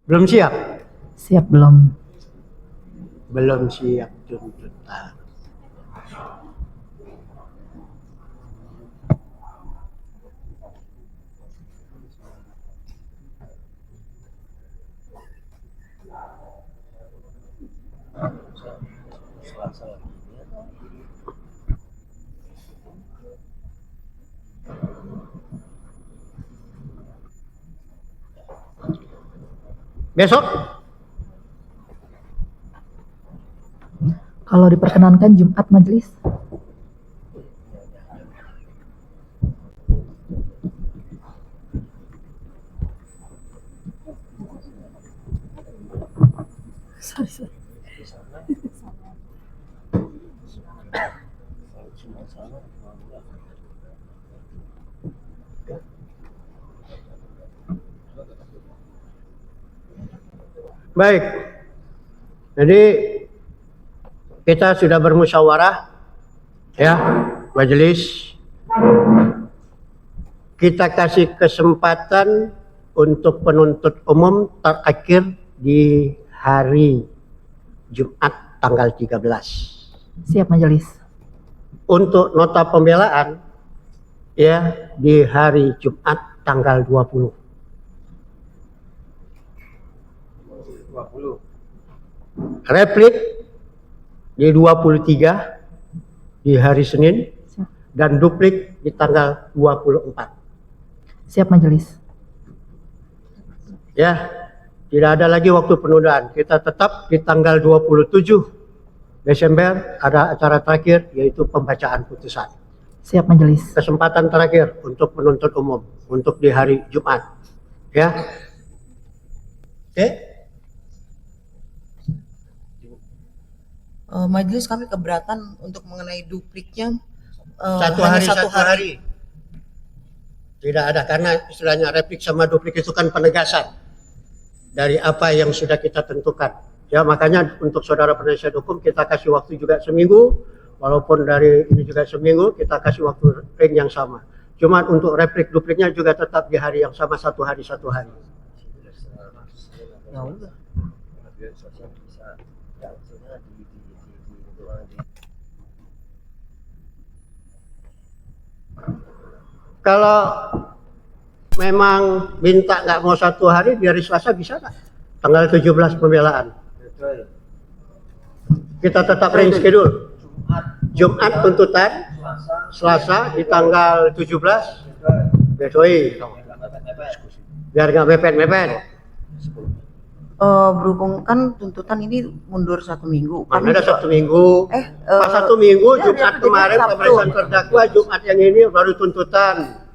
Belum siap? Siap belum? Belum siap tuntutan. Besok? Kalau diperkenankan Jumat majelis. Sorry. Baik. Jadi kita sudah bermusyawarah ya, majelis. Kita kasih kesempatan untuk penuntut umum terakhir di hari Jumat tanggal 13. Siap majelis. Untuk nota pembelaan ya di hari Jumat tanggal 20. Replik di 23 di hari Senin dan duplik di tanggal 24. Siap majelis. Ya, tidak ada lagi waktu penundaan. Kita tetap di tanggal 27 Desember ada acara terakhir yaitu pembacaan putusan. Siap majelis. Kesempatan terakhir untuk penuntut umum untuk di hari Jumat. Ya. Oke. Majelis kami keberatan untuk mengenai dupliknya Satu hari. Tidak ada, karena istilahnya replik sama duplik itu kan penegasan dari apa yang sudah kita tentukan. Ya, makanya untuk saudara penasihat hukum kita kasih waktu juga seminggu, walaupun dari ini juga seminggu, kita kasih waktu ring yang sama. Cuma untuk replik dupliknya juga tetap di hari yang sama, satu hari. Ya udah. Kalau memang minta nggak mau satu hari, di hari Selasa bisa nggak? Tanggal 17 pembelaan. Kita tetap ring schedule. Jumat tuntutan, Selasa di tanggal 17. Besoi. Biar nggak mepet-mepet. Berhubung kan tuntutan ini mundur 1 minggu. Mana ada Sabtu Minggu? Pas 1 ya, minggu, Jumat kemarin pemeriksaan terdakwa, Jumat yang ini baru tuntutan.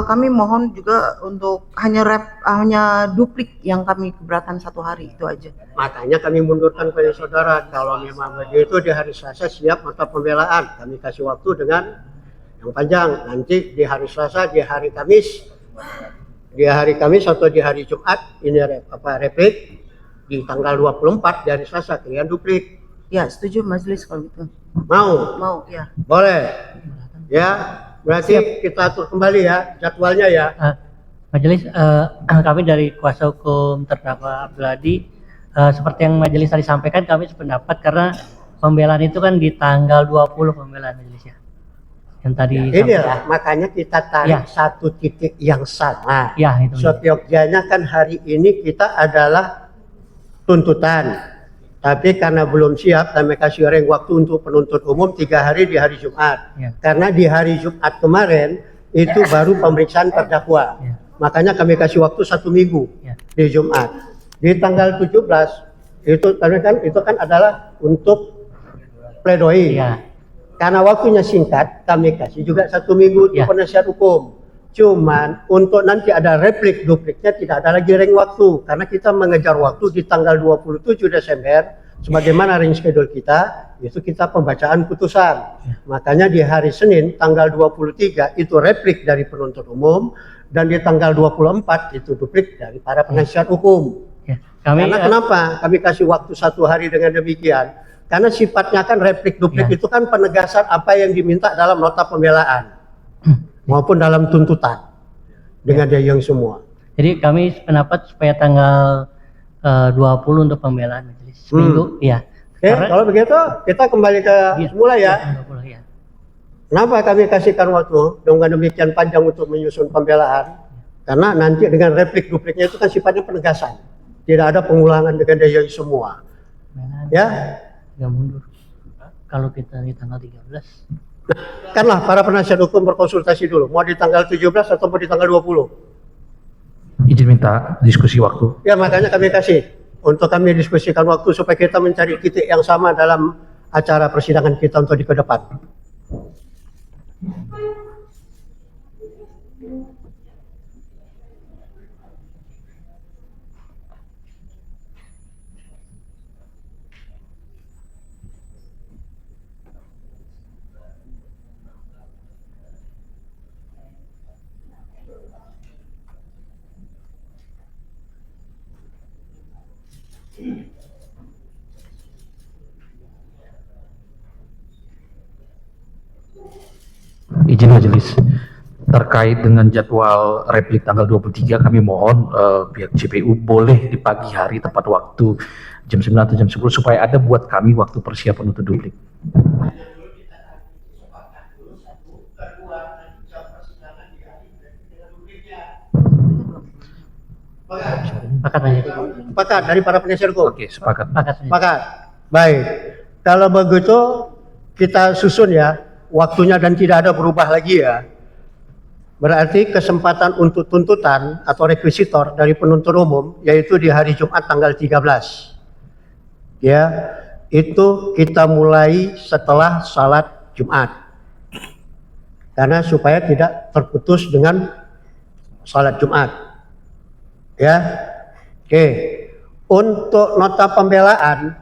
Kami mohon juga untuk hanya duplik yang kami keberatan 1 hari itu aja. Makanya kami mundurkan pada saudara. Kalau memang begitu di hari Selasa siap nota pembelaan, kami kasih waktu dengan yang panjang. Nanti di hari Selasa, di hari Kamis atau di hari Jumat ini replik di tanggal 24 di hari Selasa kalian duplik. Ya, setuju majelis kalau gitu. Mau Ya. boleh ya, berarti kita atur kembali ya jadwalnya ya. Majelis, kami dari kuasa hukum terdakwa Abdul Hadi, seperti yang majelis tadi sampaikan, kami sependapat karena pembelaan itu kan di tanggal 20 pembelaan majelis ya. Yang tadi Inilah makanya kita tarik Ya. satu titik yang sama. Ya, itu. Setiokjanya kan hari ini kita adalah tuntutan. Tapi karena belum siap, kami kasih ring waktu untuk penuntut umum 3 hari di hari Jumat. Ya. Karena di hari Jumat kemarin itu baru pemeriksaan terdakwa. Ya. Makanya kami kasih waktu 1 minggu Ya. di Jumat. Di tanggal 17 itu kan adalah untuk pledoi. Ya. Karena waktunya singkat, kami kasih juga 1 minggu untuk Ya. penasihat hukum. Cuman untuk nanti ada replik dupliknya tidak ada lagi ring waktu, karena kita mengejar waktu di tanggal 27 Desember sebagaimana ring schedule kita, itu kita pembacaan putusan. Makanya di hari Senin tanggal 23 itu replik dari penuntut umum, dan di tanggal 24 itu duplik dari para penasihat hukum. Ya. Kami, Karena kenapa kami kasih waktu 1 hari dengan demikian? Karena sifatnya kan replik duplik Ya. itu kan penegasan apa yang diminta dalam nota pembelaan maupun dalam tuntutan dengan dia yang semua. Jadi kami pendapat supaya tanggal 20 untuk pembelaan majelis. Seminggu, ya. Oke, kalau begitu kita kembali ke semula ya. 20, ya. Kenapa kami kasihkan waktu dengan demikian panjang untuk menyusun pembelaan? Karena nanti dengan replik-dupliknya itu kan sifatnya penegasan. Tidak ada pengulangan dengan daya semua. Pembelaan Ya, nggak mundur. Kalau kita di tanggal 13. kanlah para penasihat hukum berkonsultasi dulu. Mau di tanggal 17 atau mau di tanggal 20? Izin minta diskusi waktu. Ya, makanya kami kasih. Untuk kami diskusikan waktu supaya kita mencari titik yang sama dalam acara persidangan kita untuk di ke depan. Izin majelis. Terkait dengan jadwal replik tanggal 23, kami mohon pihak JPU boleh di pagi hari tepat waktu jam 9 atau jam 10 supaya ada buat kami waktu persiapan untuk duplik. Sepakat aja. Sepakat dari para penasihat hukum. Oke, sepakat. Sepakat aja. Sepakat. Baik. Kalau begitu kita susun ya waktunya dan tidak ada berubah lagi ya. Berarti kesempatan untuk tuntutan atau rekuisitor dari penuntut umum yaitu di hari Jumat tanggal 13. Ya, itu kita mulai setelah salat Jumat. Karena supaya tidak terputus dengan salat Jumat. Ya. Oke. Untuk nota pembelaan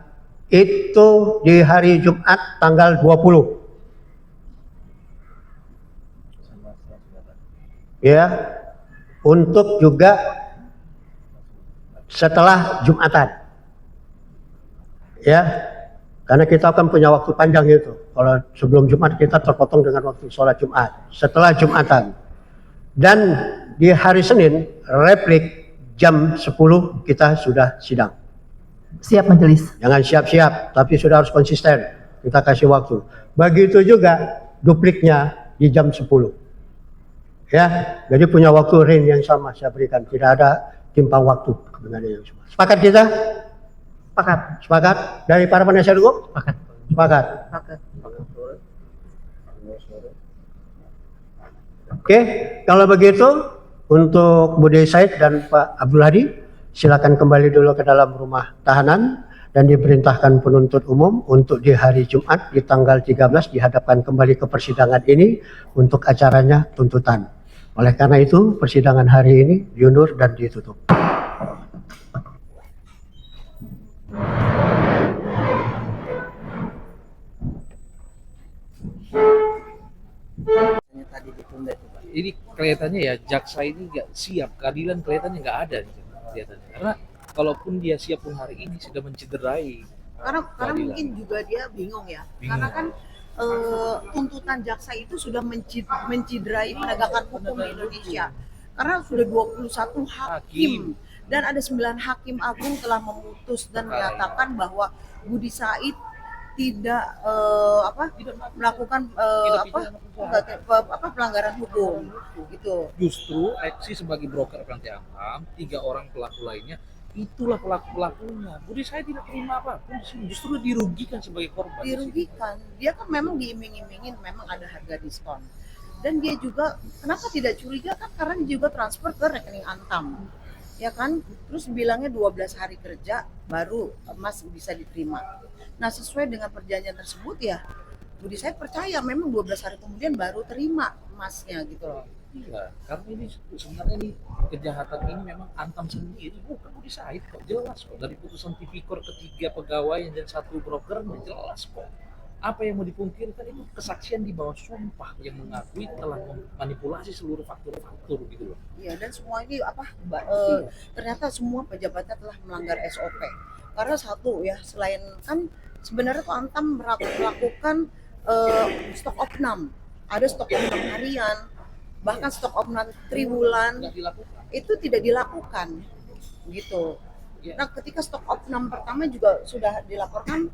itu di hari Jumat tanggal 20. Ya, untuk juga setelah Jumatan. Ya, karena kita akan punya waktu panjang itu. Kalau sebelum Jumat kita terpotong dengan waktu sholat Jumat. Setelah Jumatan. Dan di hari Senin, replik jam 10 kita sudah sidang. Siap majelis. Jangan siap-siap, tapi sudah harus konsisten. Kita kasih waktu. Begitu juga dupliknya di jam 10. Ya, jadi punya waktu range yang sama saya berikan. Tidak ada timpang waktu dengan yang sama. Sepakat kita? Sepakat. Sepakat? Dari para penasihat hukum? Sepakat. Sepakat. Sepakat. Oke, kalau begitu untuk Budi Said dan Pak Abdul Hadi silakan kembali dulu ke dalam rumah tahanan dan diperintahkan penuntut umum untuk di hari Jumat di tanggal 13 dihadapkan kembali ke persidangan ini untuk acaranya tuntutan. Oleh karena itu persidangan hari ini diundur dan ditutup. Ini kelihatannya ya jaksa ini nggak siap, keadilan kelihatannya nggak ada nih, kelihatannya. Karena kalaupun dia siap pun hari ini sudah mencederai. Karena keadilan. mungkin juga dia bingung ya. Bingung. Karena kan tuntutan jaksa itu sudah menciderai penegakan hukum di Indonesia. Karena sudah 21 hakim dan ada 9 hakim agung telah memutus dan menyatakan bahwa Budi Said tidak melakukan pelanggaran hukum gitu. Justru Eksi sebagai broker Ranti Antam, 3 orang pelaku lainnya itulah pelaku-pelakunya. Budi saya tidak terima apapun, justru dirugikan sebagai korban. Dirugikan. Dia kan memang diiming-imingin memang ada harga diskon. Dan dia juga kenapa tidak curiga kan karena dia juga transfer ke rekening Antam. Ya kan? Terus bilangnya 12 hari kerja baru emas bisa diterima. Nah, sesuai dengan perjanjian tersebut ya Budi saya percaya memang 12 hari kemudian baru terima emasnya gitu loh. Iya, karena ini sebenarnya ini kejahatan ini memang Antam sendiri, bukan Budi Said kok, jelas kok dari putusan tipikor ketiga pegawai dan 1 brokernya jelas kok. Apa yang mau dipungkirkan itu kesaksian di bawah sumpah yang mengakui telah memanipulasi seluruh faktur-faktur gitu loh. Iya, dan semua ini ternyata semua pejabatnya telah melanggar SOP. Karena satu ya, selain kan sebenarnya tuh Antam melakukan stok opnam. Ada stok opnam harian, bahkan stok opnam triwulan nggak dilakukan. itu tidak dilakukan gitu. Ya. Nah, ketika stok opnam pertama juga sudah dilaporkan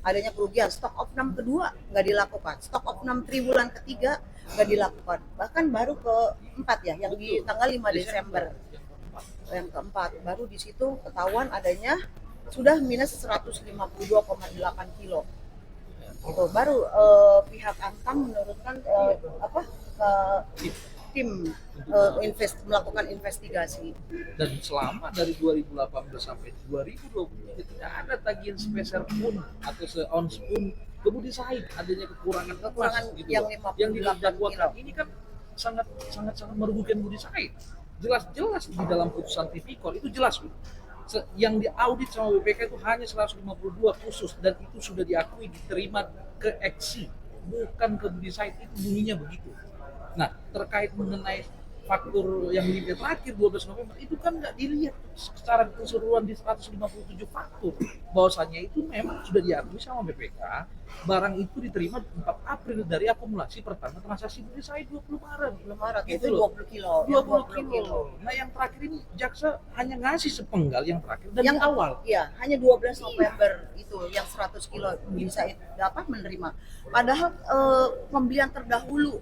adanya kerugian, stok opnam kedua nggak dilakukan, stok opnam triwulan ketiga nggak dilakukan, bahkan baru keempat ya, yang di tanggal 5 Desember yang keempat baru di situ ketahuan adanya sudah minus 152,8 kilo. Itu baru pihak Antam menurunkan ke tim melakukan investigasi. Dan selama dari 2018 sampai 2020 tidak ada tagihan sepeser pun atau seons pun ke Budi Said, adanya kekurangan gitu yang loh. 58 Yang didakwakan ini kan sangat merugikan Budi Said. Jelas di dalam putusan tipikor itu jelas loh. Yang diaudit sama BPK itu hanya 152 khusus, dan itu sudah diakui diterima ke Eksi, bukan ke Budi Said, itu bunyinya begitu. Nah, terkait mengenai faktur yang di terakhir 12 November itu kan nggak dilihat secara keseluruhan di 157 faktur, bahwasanya itu memang sudah diakui sama BPK, barang itu diterima 4 April dari akumulasi pertama transaksi Budi Said 20 Maret Itu gitu loh. 20 kilo. 20 kilo. Nah, yang terakhir ini jaksa hanya ngasih sepenggal yang terakhir dan Yang di awal. Iya, hanya 12 November itu yang 100 kilo bisa dapat menerima. Padahal pembelian terdahulu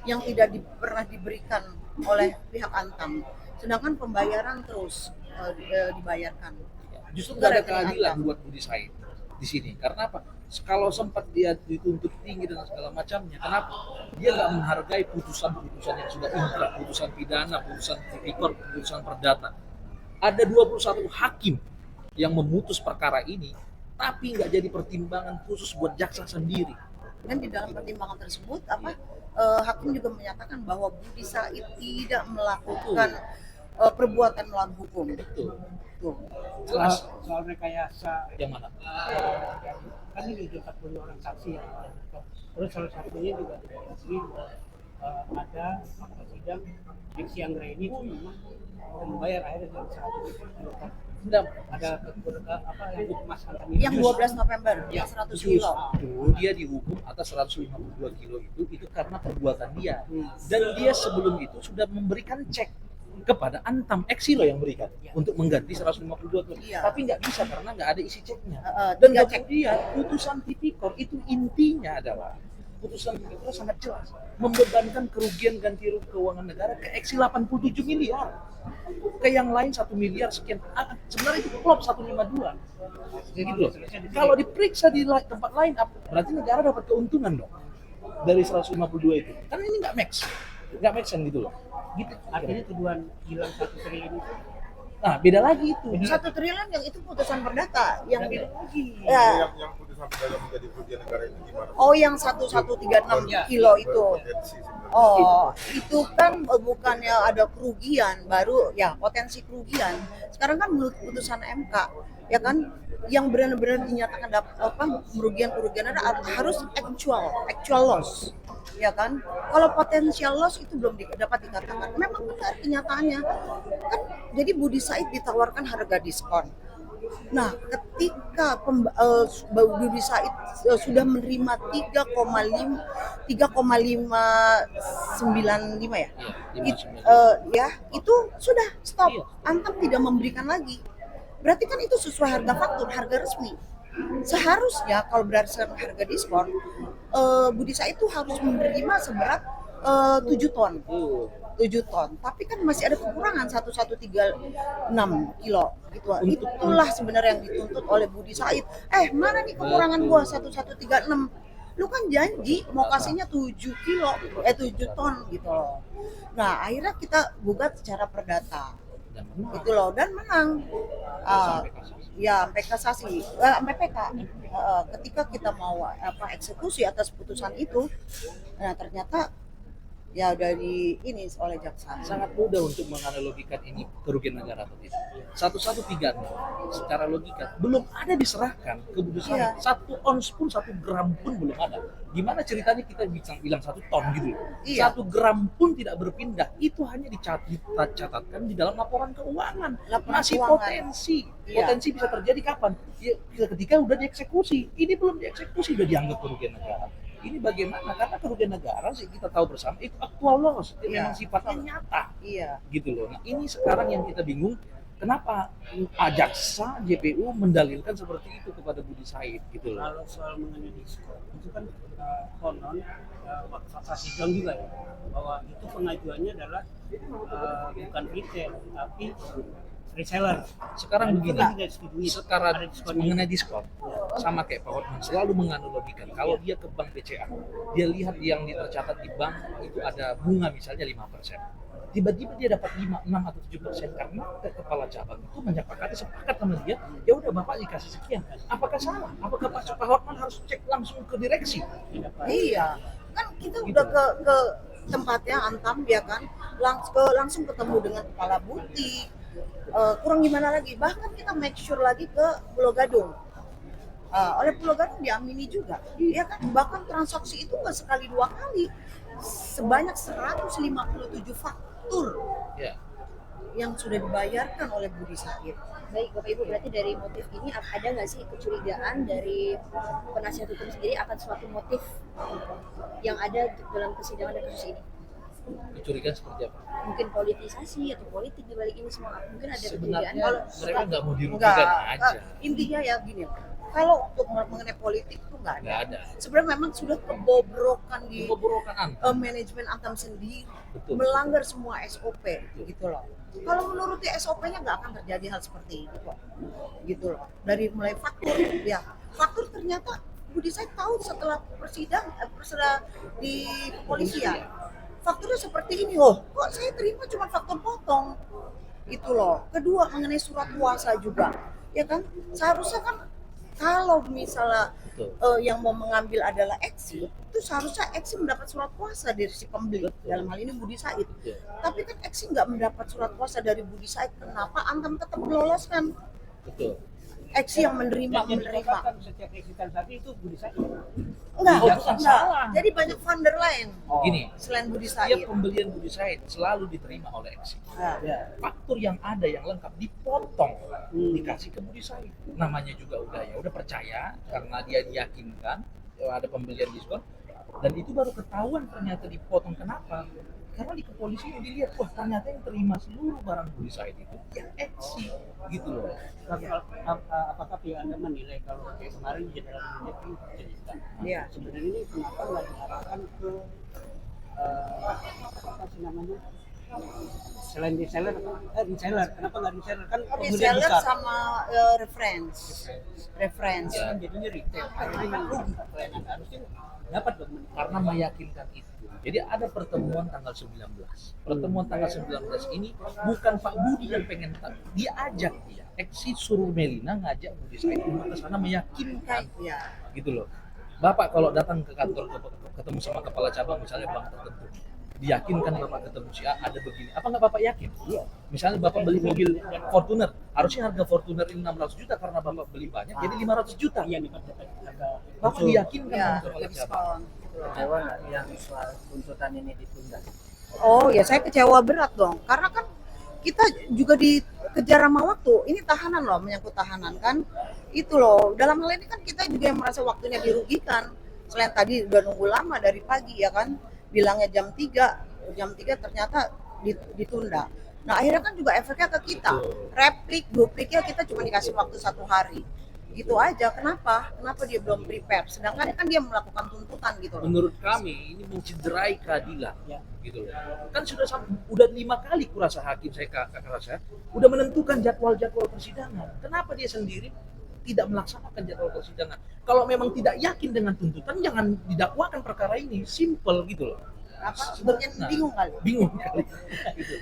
yang tidak pernah diberikan oleh pihak Antam, sedangkan pembayaran terus dibayarkan. Justru nggak ada keadilan buat Budi Said di sini. Karena apa? Kalau sempat dia dituntut tinggi dan segala macamnya, kenapa? Dia nggak menghargai putusan-putusan yang sudah inkrah, putusan pidana, putusan tipikor, putusan perdata. Ada 21 hakim yang memutus perkara ini, tapi nggak jadi pertimbangan khusus buat jaksa sendiri. Dan di dalam pertimbangan tersebut hakim juga menyatakan bahwa Budi Said tidak melakukan perbuatan melawan hukum. Betul. Tuh. Jelas. Soal rekayasa Yang mana? kan ini juga 40 orang saksi ya. Terus salah satunya juga diakui ada fakta sidang Eksi Anggra ini memang membayar akhirnya dengan 100 Tidak. ada yang Mas Antam Yang 12 November, yang 100 kilo. Itu dia dihukum atas 152 kilo itu karena perbuatan dia. Dan dia sebelum itu sudah memberikan cek kepada Antam, Eksi loh yang berikan untuk mengganti 152 kilo. Iya. Tapi nggak bisa karena nggak ada isi ceknya. Dan Tinggal cek. kemudian putusan tipikor itu intinya adalah putusan tipikor sangat jelas membebankan kerugian ganti rugi keuangan negara ke Eksi 87 miliar. Ke yang lain 1 miliar sekian. Sebenarnya itu klop 152. Gitu loh. Kalau diperiksa di tempat lain, berarti negara dapat keuntungan dong dari 152 itu. Karena ini nggak make sense gitu loh. Gitu. artinya tuduhan hilang 1 triliun itu Nah, beda lagi itu. 1 triliun yang itu putusan perdata yang Beda lagi. ya, yang putusan pidana menjadi kerugian negara itu gimana? oh yang 1136 kilo itu. Potensi sebenarnya. Oh, itu kan bukannya ada kerugian, baru ya potensi kerugian. Sekarang kan menurut putusan MK, ya kan, yang benar-benar dinyatakan kerugian ada harus actual loss, ya kan. Kalau potensial loss itu belum dapat dikatakan. Memang benar kenyataannya kan. Jadi Budi Said ditawarkan harga diskon. Nah, ketika Budi Said sudah menerima 3,595 ya, Iya, itu sudah stop. Iya. Antam tidak memberikan lagi. Berarti kan itu sesuai harga faktur, harga resmi. Seharusnya kalau berdasarkan harga diskon, Budi Said itu harus menerima seberat 7 ton. 7 ton, tapi kan masih ada kekurangan 1136 kilo gitu. Itulah sebenarnya yang dituntut oleh Budi Said. Mana nih kekurangan gua 1136? Lu kan janji mau kasihnya 7 ton gitu loh. Nah, akhirnya kita gugat secara perdata. Gitu loh, dan menang. Ya, sampai kasasi, sampai PK. Ketika kita mau eksekusi atas putusan itu, nah ternyata ya dari ini oleh jaksa. Sangat mudah untuk menganalogikan ini kerugian negara atau tidak. 113 secara logika belum ada diserahkan ke Budi Said. Iya. 1 ons pun 1 gram pun belum ada. Gimana ceritanya kita bilang 1 ton gitu? Iya. 1 gram pun tidak berpindah. Itu hanya dicatatkan di dalam laporan keuangan. Laporan Masih keuangan. potensi. Iya. Potensi bisa terjadi kapan? Ya, ketika udah dieksekusi. Ini belum dieksekusi udah dianggap kerugian negara. Ini bagaimana? Karena kerugian negara sih kita tahu bersama itu actual loss, itu Iya. memang sifatnya nyata, Iya. gitu loh. Nah ini sekarang yang kita bingung, kenapa jaksa JPU mendalilkan seperti itu kepada Budi Said, gitu loh. Kalau soal mengenai diskon itu kan konon fakta sidang juga ya, bahwa itu pengajuannya adalah bukan retail tapi reseller. Sekarang Dan itu begini, kan tidak disetujui. sekarang Ada diskonnya. mengenai diskon, sama kayak Pak Hotman selalu menganalogikan, kalau dia ke bank BCA, dia lihat yang tercatat di bank itu ada bunga misalnya 5%. Tiba-tiba dia dapat 5, 6 atau 7% karena kepala cabang itu menyepakati sepakat sama dia, ya udah Bapak dikasih sekian. Apakah salah? Apakah Pak Hotman harus cek langsung ke direksi? Iya, kan kita udah ke tempatnya Antam ya kan, langsung ketemu dengan kepala butik. Kurang gimana lagi, bahkan kita make sure lagi ke Pulau Gadung. Oleh Pulau Gadung diamini juga, ya kan, bahkan transaksi itu nggak sekali 2 kali, sebanyak 157 faktur Ya. yang sudah dibayarkan oleh Budi Said. Baik Bapak Ibu, berarti dari motif ini ada nggak sih kecurigaan dari penasihat hukum sendiri akan suatu motif yang ada dalam persidangan dan kasus ini? Kecurigaan seperti apa? Mungkin politisasi atau politik di balik ini semua, mungkin ada kecurigaan. Sebenarnya Kalau- mereka nggak mau dirugikan aja. Intinya ya gini, kalau untuk mengenai politik itu nggak Nggak ada. ada. Sebenarnya memang sudah kebobrokan di Kebobrokan Antam. manajemen Antam sendiri, Betul. melanggar semua SOP gitu loh. Kalau menuruti SOP-nya nggak akan terjadi hal seperti ini kok, gitu loh. Dari mulai faktur, ya faktur ternyata Budi Said tahu setelah setelah di kepolisian, fakturnya seperti ini loh. Kok saya terima cuma faktur potong, gitu loh. Kedua mengenai surat kuasa juga, ya kan seharusnya kan kalau misalnya Betul. yang mau mengambil adalah Eksi, itu seharusnya Eksi mendapat surat kuasa dari si pembeli, dalam hal ini Budi Said. Betul. Tapi kan Eksi nggak mendapat surat kuasa dari Budi Said, kenapa Antam tetap meloloskan? Betul. Eksi yang menerima. Dikatakan setiap eksitan sapi itu Budi Said. Enggak, Oh, bukan salah. Jadi banyak vendor lain Gini, selain Budi setiap Said. pembelian Budi Said selalu diterima oleh Eksi. Nah, Ya. Faktur yang ada yang lengkap dipotong, dikasih ke Budi Said. Namanya juga udah percaya karena dia diyakinkan ada pembelian diskon, dan itu baru ketahuan ternyata dipotong. Kenapa? Karena di kepolisian dilihat, wah ternyata yang terima seluruh barang Budi Said itu ya Eksi, gitu loh. Apakah pihak Anda menilai kalau kayak kemarin Jenderal Muldoko itu cerita, Iya. sebenarnya ini kenapa nggak diarahkan ke apa sih namanya, selain reseller, kenapa nggak reseller kan kemudian reseller besar. sama reference. Ya. Jadinya retail, akhirnya yang rugi klien Anda harusnya dapat dong. Karena meyakinkan itu. Jadi ada pertemuan tanggal 19. Pertemuan tanggal 19 ini bukan Pak Budi yang pengen, dia ajak dia. Eksi suruh Melina ngajak Budi Said untuk ke sana meyakinkan, Ya. gitu loh. Bapak kalau datang ke kantor ketemu sama kepala cabang misalnya bank tertentu, diyakinkan Bapak ketemu si A ada begini. Apa nggak Bapak yakin? Iya. Misalnya Bapak beli mobil Fortuner, harusnya harga Fortuner ini 600 juta karena Bapak beli banyak, jadi 500 juta. Iya nih Pak, harga Bapak diyakinkan Ya, sama kepala cabang. diskon. Kecewa nggak yang soal tuntutan ini ditunda? Oh ya, saya kecewa berat dong, karena kan kita juga dikejar sama waktu. Ini tahanan loh, menyangkut tahanan kan. Itu loh, dalam hal ini kan kita juga yang merasa waktunya dirugikan. Selain tadi udah nunggu lama dari pagi ya kan, bilangnya jam 3 ternyata ditunda. Nah akhirnya kan juga efeknya ke kita, dupliknya kita cuma dikasih waktu 1 hari. Gitu aja, kenapa dia belum prepare, sedangkan kan dia melakukan tuntutan gitu loh. Menurut kami ini mencederai keadilan, gitu loh. Kan udah 5 kali kurasa hakim saya kakak rasa udah menentukan jadwal persidangan. Kenapa dia sendiri tidak melaksanakan jadwal persidangan? Kalau memang tidak yakin dengan tuntutan, jangan didakwakan perkara ini, simple gitu loh. Apa? Mungkin bingung kali. Bingung kali. Gitu.